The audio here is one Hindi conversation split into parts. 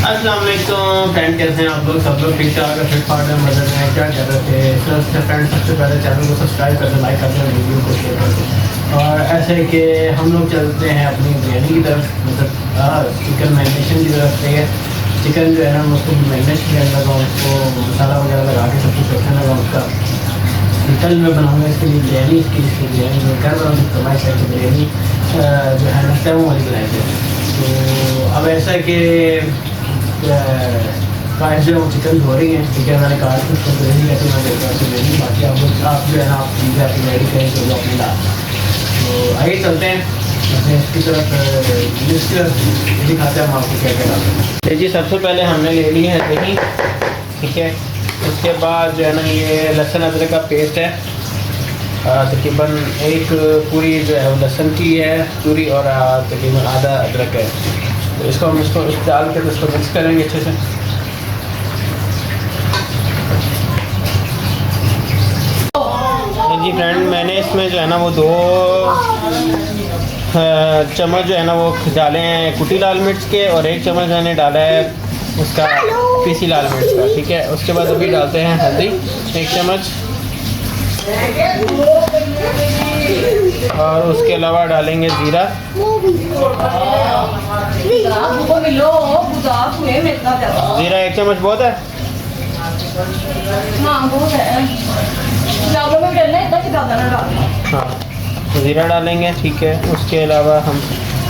अस्सलाम वालेकुम फ्रेंड, कैसे हैं आप लोग? सब लोग ठीक ठाक है, फिट फाट में मदद में क्या कर रहे थे? सबसे फ्रेंड सबसे पहले चैनल को सब्सक्राइब कर दें, लाइक कर दें, वीडियो को शेयर कर दें। और ऐसे कि हम लोग चलते हैं अपनी बिरयानी की तरफ, मतलब चिकन मैरिनेशन की तरफ से। चिकन जो है ना उसको मैरिनेट करने लगा, उसको मसाला वगैरह लगा के सब कुछ रखने लगा उसका। कल मैं बनाऊँगा इसके लिए बिरयानी, इसकी बिरयानी मैं कर रहा हूँ कमाई से बिरयानी जो है ना तव वाली बनाएंगे। तो अब ऐसा है कि काट जो है वो चिकन धो रही है, ठीक है। मैंने काट के उसको बिरयानी कहते मैं देखता हूँ बिरयानी, बाकी आप जो है ना आप चीज़ें अपनी रेडी करें तो अपनी डाल। तो आइए चलते हैं इसकी तरफ, दिखाते हैं हम आपको क्या क्या डालते हैं। तो जी सबसे पहले हमने ले ली है दही, ठीक है। उसके बाद जो है ना ये लहसुन अदरक का पेस्ट है, तकरीबन एक पूरी जो है वो लहसुन की है पूरी, और तकरीबन आधा अदरक है। तो इसको हम इसको डाल के इसको मिक्स करेंगे अच्छे से। जी फ्रेंड, मैंने इसमें जो है ना वो 2 चम्मच जो है ना वो डाले हैं कुटी लाल मिर्च के, और 1 चम्मच मैंने डाला है उसका पीसी लाल मिर्च का, ठीक है। उसके बाद अभी डालते हैं हल्दी 1 चम्मच, और उसके अलावा डालेंगे ज़ीरा, ज़ीरा 1 चम्मच बहुत है। हाँ, ज़ीरा डालेंगे, ठीक है। उसके अलावा हम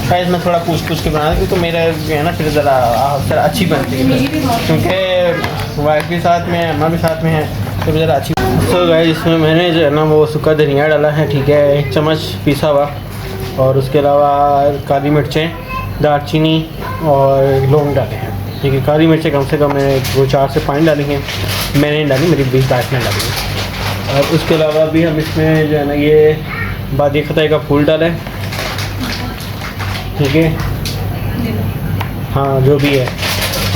शायद मैं थोड़ा पूछ के बना, क्योंकि मेरा जो है ना फिर ज़रा अच्छी बनती है, क्योंकि वाइफ भी साथ में है, अम्मा भी साथ में है, तो ज़रा अच्छी। तो गाइस इसमें मैंने जो है ना वो सूखा धनिया डाला है, ठीक है, 1 चम्मच पिसा हुआ, और उसके अलावा काली मिर्चें, दालचीनी और लौंग डाले हैं, ठीक है। काली मिर्चें कम से कम मैंने 4 से 5 डाली हैं, मैंने नहीं डाली, मेरी 20 वाइफ ने डाली है। और उसके अलावा भी हम इसमें जो है ना ये बादी खताई का फूल डालें, ठीक है, हाँ जो भी है।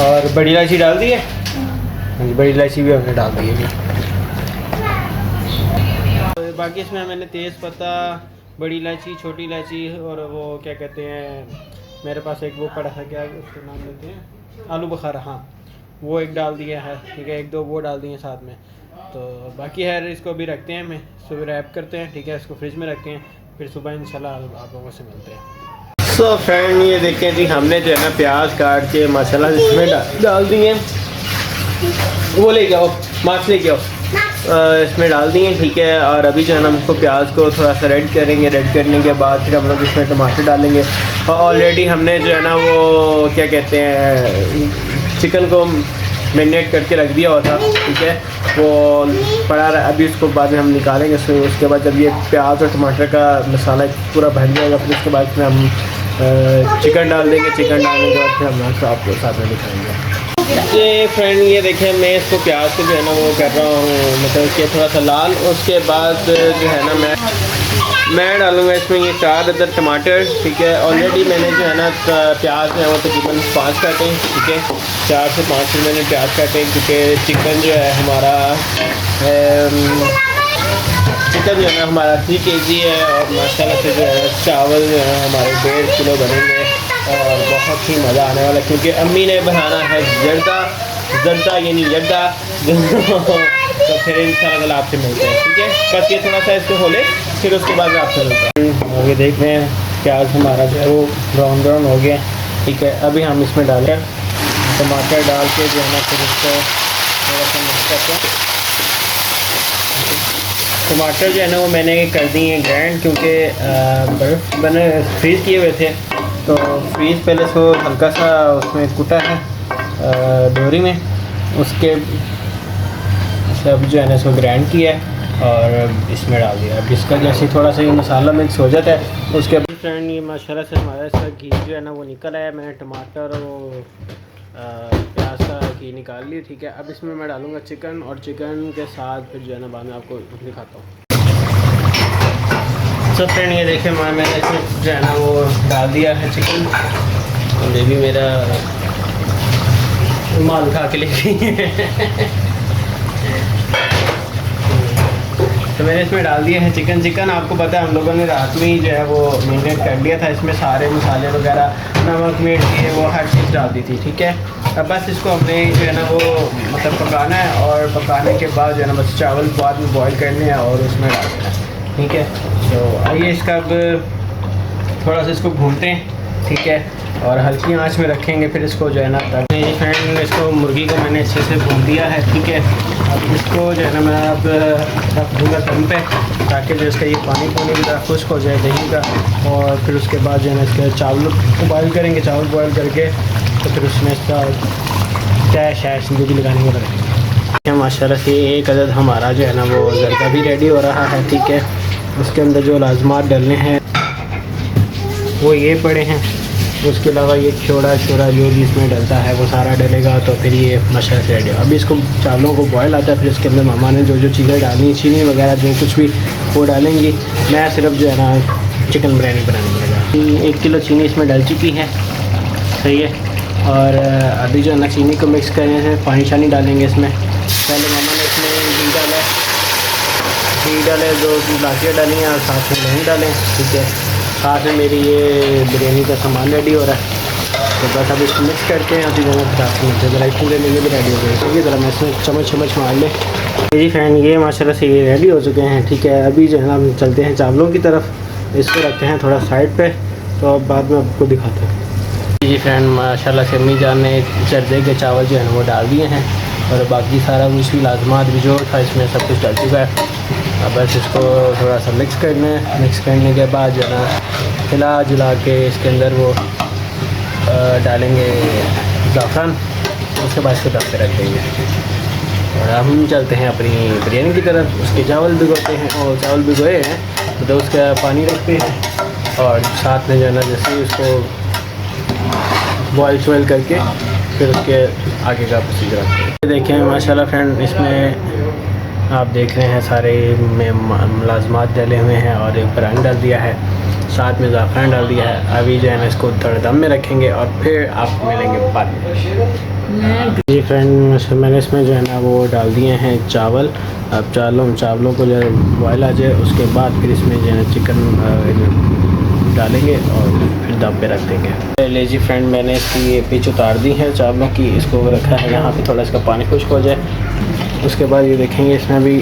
और बड़ी इलायची डाल दी है, बड़ी इलायची भी हमने डाल दी है। तो बाकी इसमें मैंने तेज़ पत्ता, बड़ी इलायची, छोटी इलायची, और वो क्या कहते हैं, मेरे पास एक वो पड़ा है, क्या उसका नाम लेते हैं, आलू बुखारा, हाँ वो 1 डाल दिया है, ठीक है। 1-2 वो डाल दिए साथ में। तो बाकी है इसको अभी रखते हैं, मैं सुबह रैप करते हैं, ठीक है, इसको फ्रिज में रखते हैं, फिर सुबह इंशाल्लाह आप लोगों से मिलते हैं। तो फ्रेंड ये देखें जी, हमने जो है ना प्याज काट के माशाल्लाह इसमें डाल दिए, वो ले जाओ मार्क्स ले जाओ, इसमें डाल दिए, ठीक है। और अभी जो है ना हम इसको प्याज को थोड़ा सा रेड करेंगे, रेड करने के बाद फिर हम लोग इसमें टमाटर डालेंगे। और ऑलरेडी हमने जो है ना वो क्या कहते हैं चिकन को मैरिनेट करके रख दिया हुआ था, ठीक है, वो पड़ा रहा। अभी उसको बाद में हम निकालेंगे, उसके बाद जब ये प्याज और टमाटर का मसाला पूरा भर जाएगा, फिर उसके बाद इसमें हम चिकन डाल देंगे। चिकन डालने के बाद फिर हम आपको साथ में दिखाएंगे। ये फ्रेंड ये देखें, मैं इसको प्याज को जो है ना वो कर रहा हूँ, मतलब कि थोड़ा सा लाल। उसके बाद जो है ना मैं डालूँगा इसमें ये 4 अदर टमाटर, ठीक है। ऑलरेडी मैंने जो है ना प्याज है वो तकरीबन 5 काटे, ठीक है, 4 से 5 मैंने प्याज काटे, क्योंकि चिकन जो है हमारा 3 kg है, और माशाल्लाह से जो है चावल जो है हमारे 1.5 किलो बनेंगे, और बहुत ही मज़ा आने वाला है, क्योंकि अम्मी ने बनाना है जर्दा यानी जर्दा तो फिर इंशाल्लाह आपसे मिलते हैं, ठीक है। बस ये थोड़ा सा इसको खोले, फिर उसके बाद आपसे मिलते हैं। आगे देख रहे हैं प्याज हमारा जो है वो ब्राउन हो गया, ठीक है। अभी हम इसमें डालें टमाटर डाल के जो है ना फिर इसको थोड़ा सा मिक्स करके, टमाटर जो है ना वो मैंने कर दी है ग्राइंड, क्योंकि बर्फ़ मैंने फ्रीज़ किए हुए थे, तो फ्रीज़ पहले इसको हल्का सा उसमें कुटा है डोरी में, उसके सब जो है ना इसको ग्राइंड किया है और इसमें डाल दिया। अब इसका जैसे थोड़ा सा ये मसाला मिक्स हो जाता है, उसके बाद फ्रेंड ये माशाल्लाह से हमारा इसका घी जो है ना वो निकल आया। मैंने टमाटर और प्याज का घी निकाल ली, ठीक है। अब इसमें मैं डालूँगा चिकन, और चिकन के साथ फिर जो है ना बाद में आपको दिखाता हूँ। तो फ्रेंड ये देखें मैंने इसमें जो है ना वो डाल दिया है चिकन, और ये भी मेरा माल उठा के ले गई तो मैंने इसमें डाल दिया है चिकन आपको पता है हम लोगों ने रात में ही जो है वो मैरिनेट कर लिया था, इसमें सारे मसाले वगैरह, नमक मिर्च ये वो हर चीज़ डाल दी थी, ठीक है। अब बस इसको हमने जो है ना वो मतलब पकाना है, और पकाने के बाद जो है ना बस चावल बाद में बॉईल करने हैं और उसमें डाल देना है, ठीक है। तो आइए इसका अब थोड़ा सा इसको भूनते हैं, ठीक है, और हल्की आंच में रखेंगे, फिर इसको जो है ना ये फ्रेंड इसको मुर्गी को मैंने अच्छे से भून दिया है, ठीक है। अब इसको जो है ना मैं अब रख दूँगा दम पे, ताकि जो इसका ये पानी भी ज़रा खुश्क हो जाए दही का, और फिर उसके बाद जो है ना इसके चावल को बॉयल करेंगे, चावल बॉयल करके तो फिर उसमें इसका चाय शायद जिंदगी लगाने वाला है। माशाल्लाह से एक अदद हमारा जो है ना वो ज़रदा भी रेडी हो रहा है, ठीक है। उसके अंदर जो लाजमात डालने हैं वो ये पड़े हैं, उसके अलावा ये छोड़ा जो भी इसमें डलता है वो सारा डलेगा, तो फिर ये माशाल्लाह से रेडी हो। अभी इसको चावलों को बॉयल आता है, फिर इसके अंदर मामा ने जो चीज़ें डालनी, चीनी वगैरह जो कुछ भी वो डालेंगी। मैं सिर्फ जो है ना चिकन बिरयानी बनाने लगा। 1 किलो चीनी इसमें डल चुकी है, सही है। और अभी जो है ना चीनी को मिक्स करने से पानी शानी डालेंगे इसमें। पहले मामा ने इसमें घी डाले 2 इलायचियाँ डाली हैं और साथ में दही डालें, ठीक है। साथ में मेरी ये बिरयानी का सामान रेडी हो रहा है, तो बस अब इसको मिक्स करके अभी जो है 50 मिनट ज़रा बिरयानी भी रेडी हो गई, ठीक है। ज़रा मैं इसमें चम्मच मार ले जी फ्रेंड, ये माशाल्लाह से ये रेडी हो चुके हैं, ठीक है। अभी जो है ना हम चलते हैं चावलों की तरफ, इसको रखते हैं थोड़ा साइड पे, तो अब बाद में आपको दिखाते हैं। जी फ्रेंड, माशाल्लाह से अम्मी जान ने जर्दे के चावल जो है ना वो डाल दिए हैं, और बाकी सारा कुछ भी लाजमात भी जो था इसमें सब कुछ डाल चुका है। अब बस इसको थोड़ा सा मिक्स करने के बाद जो है ना हिला जुला के इसके अंदर वो डालेंगे ज़ाफ़रान, उसके बाद इसको दम पे रख देंगे। और हम चलते हैं अपनी बिरयानी की तरफ। उसके चावल भिगोते हैं, और चावल भिगोए हैं तो उसका पानी रखते हैं, और साथ में जो है ना जैसे उसको बॉयल करके फिर उसके आगे का प्रोसीजर रखते हैं। देखें माशाल्लाह फ्रेंड, इसमें आप देख रहे हैं सारे में लाजमात डाले हुए हैं, और एक ब्रांड डाल दिया है, साथ में ज़ाफ़रान डाल दिया है। अभी जो है ना इसको थोड़ा दम में रखेंगे और फिर आप मिलेंगे बाद में। जी फ्रेंड, मैंने इसमें जो है ना वो डाल दिए हैं चावल। अब चावलों को जो है बॉयल आ जाए, उसके बाद फिर इसमें जो है ना चिकन डालेंगे और फिर दम पे रख देंगे। ले जी फ्रेंड, मैंने इसकी ये पिच उतार दी है चावलों की, इसको रखा है यहाँ पे, थोड़ा इसका पानी खुश्क हो जाए। उसके बाद ये देखेंगे इसमें भी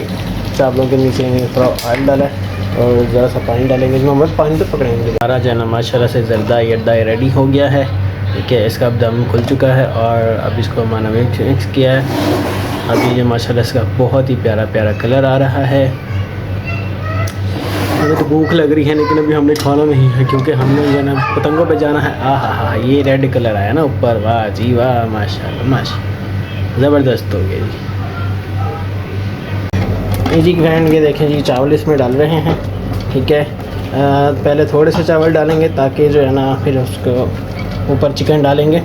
चावलों के नीचे थोड़ा ऑयल डाला है और ज़रा सा पानी डालेंगे, इसमें बस पानी तो पकड़ेंगे। सारा जो है ना माशाल्लाह से ज़रदा रेडी हो गया है, ठीक है। इसका अब दम खुल चुका है, और अब इसको मैंने मिक्स किया है। अभी ये माशाल्लाह इसका बहुत ही प्यारा कलर आ रहा है। मुझे तो भूख लग रही है, लेकिन अभी हमने खाना नहीं है, क्योंकि हमने जो है ना पतंगों पे जाना है। हा, ये रेड कलर आया ना ऊपर, वाह जी वाह, माशाल्लाह ज़बरदस्त हो गया जी फ्रेंड। ये देखें जी चावल इसमें डाल रहे हैं, ठीक है। पहले थोड़े से चावल डालेंगे, ताकि जो है ना फिर उसको ऊपर चिकन डालेंगे,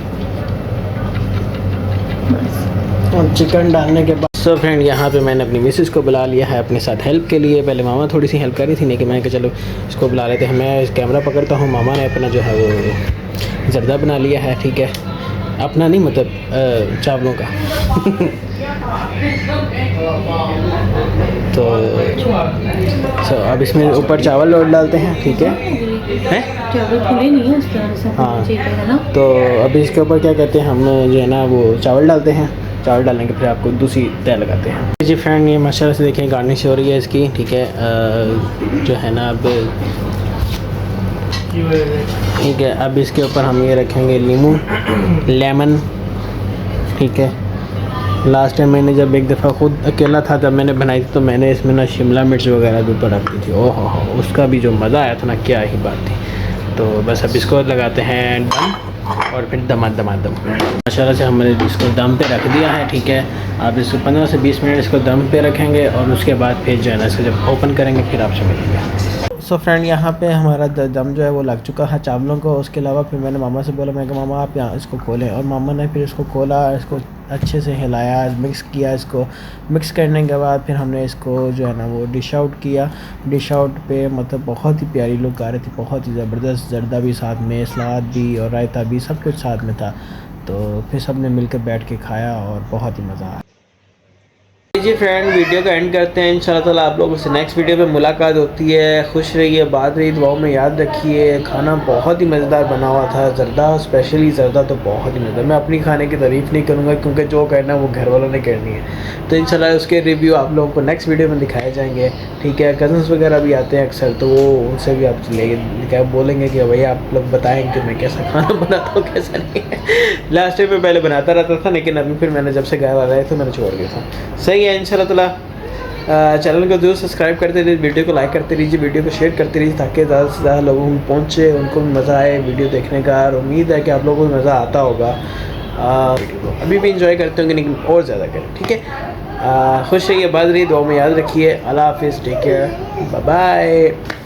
और चिकन डालने के बाद सो फ्रेंड यहाँ पे मैंने अपनी मिसेस को बुला लिया है अपने साथ हेल्प के लिए। पहले मामा थोड़ी सी हेल्प कर रही थी, लेकिन मैंने कहा चलो इसको बुला लेते हैं। मैं कैमरा पकड़ता हूँ, मामा ने अपना जो है वो ज़रदा बना लिया है, ठीक है। अपना नहीं, मतलब चावलों का तो अब इसमें ऊपर चावल और डालते हैं, ठीक है। चावल खुले नहीं है उस तरह से, हाँ, तो अभी इसके ऊपर क्या कहते हैं, हम जो है ना वो चावल डालते हैं। चावल डालने के फिर आपको दूसरी तय लगाते हैं। जी फ्रेंड, ये माशाल्लाह से देखें गार्निश हो रही है इसकी, ठीक है। जो है ना अब ठीक है, अब इसके ऊपर हम ये रखेंगे लेमन, ठीक है। लास्ट टाइम मैंने जब एक दफ़ा ख़ुद अकेला था जब मैंने बनाई थी, तो मैंने इसमें ना शिमला मिर्च वगैरह भी ऊपर रख दी थी। ओह हो, उसका भी जो मज़ा आया था ना, क्या ही बात थी। तो बस अब इसको लगाते हैं दम, और फिर दम माशाल्लाह से हमने इसको दम पे रख दिया है, ठीक है। आप इसको 15 से 20 मिनट इसको दम पे रखेंगे, और उसके बाद फिर जो है ना इसको जब ओपन करेंगे फिर आपसे मिलेंगे। सो फ्रेंड, यहाँ पे हमारा दम जो है वो लग चुका है चावलों को। उसके अलावा फिर मैंने मामा से बोला, मैं कहा मामा आप यहाँ इसको खोलें, और मामा ने फिर इसको खोला, इसको अच्छे से हिलाया, मिक्स किया। इसको मिक्स करने के बाद फिर हमने इसको जो है ना वो डिश आउट किया। डिश आउट पे मतलब बहुत ही प्यारी लुक आ रही थी, बहुत ही ज़बरदस्त। ज़रदा भी साथ में, सलाद भी और रायता भी, सब कुछ साथ में था। तो फिर सब ने मिल कर बैठ के खाया और बहुत ही मज़ा आया। लीजिए फ्रेंड, वीडियो का एंड करते हैं। इंशाल्लाह ताला आप लोगों से नेक्स्ट वीडियो पे मुलाकात होती है। खुश रहिए, बात रही दुआओं में याद रखिए। खाना बहुत ही मज़ेदार बना हुआ था, जर्दा स्पेशली, जर्दा तो बहुत ही मज़ेदार। मैं अपनी खाने की तारीफ़ नहीं करूँगा क्योंकि जो करना है वो घर वालों ने करनी है। तो इंशाल्लाह उसके रिव्यू आप लोगों को नेक्स्ट वीडियो में दिखाए जाएंगे। ठीक है, कज़न्स वगैरह भी आते हैं अक्सर, तो वो उनसे भी आप ले बोलेंगे कि भैया आप लोग बताएँ कि मैं कैसा खाना बनाता हूँ कैसा नहीं है। लास्ट टाइम में पहले बनाता रहता था, लेकिन अभी फिर मैंने जब से घर वाला है तो मैंने छोड़ दिया था। सही है, इंशाल्लाह ताला चैनल को जरूर सब्सक्राइब करते रहिए, वीडियो को लाइक करते रहिए, वीडियो को शेयर करते रहिए ताकि ज़्यादा से ज़्यादा लोगों को पहुँचे, उनको भी मज़ा आए वीडियो देखने का। और उम्मीद है कि आप लोगों को मज़ा आता होगा। अभी भी इंजॉय करते होंगे लेकिन और ज़्यादा करें। ठीक है, खुश रहिए, बात रहिए, दुआ में याद रखिए। अल्लाह हाफिज़, टेक केयर, बाय बाय।